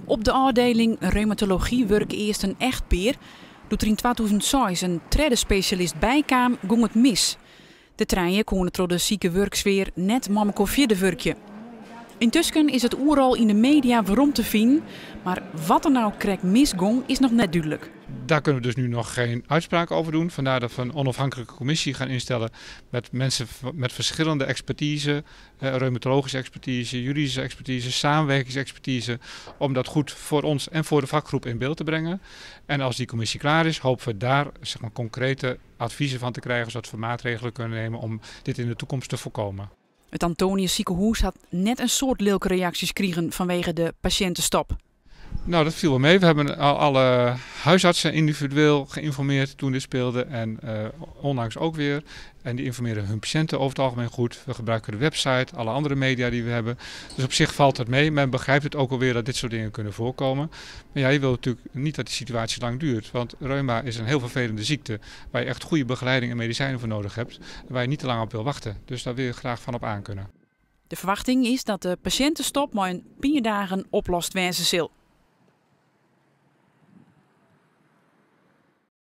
Op de afdeling reumatologie werkt eerst een echtpaar. Doet er in 2006 een derde specialist bijkwam, ging het mis. De treinen konden door de zieke werksfeer net mammeko verder werken. Intussen is het oeral in de media waarom te vinden, maar wat er nou correct misging is nog net duidelijk. Daar kunnen we dus nu nog geen uitspraak over doen. Vandaar dat we een onafhankelijke commissie gaan instellen met mensen met verschillende expertise, reumatologische expertise, juridische expertise, samenwerkingsexpertise, om dat goed voor ons en voor de vakgroep in beeld te brengen. En als die commissie klaar is, hopen we daar concrete adviezen van te krijgen, zodat we maatregelen kunnen nemen om dit in de toekomst te voorkomen. Het Antonius ziekenhuis had net een soort leuke reacties gekregen vanwege de patiëntenstop. Nou, dat viel wel mee. We hebben alle huisartsen individueel geïnformeerd toen dit speelde en onlangs ook weer. En die informeren hun patiënten over het algemeen goed. We gebruiken de website, alle andere media die we hebben. Dus op zich valt het mee. Men begrijpt het ook alweer dat dit soort dingen kunnen voorkomen. Maar ja, je wilt natuurlijk niet dat die situatie lang duurt. Want reuma is een heel vervelende ziekte waar je echt goede begeleiding en medicijnen voor nodig hebt. Waar je niet te lang op wil wachten. Dus daar wil je graag van op aankunnen. De verwachting is dat de patiëntenstop maar een paar dagen oplost wezen zal.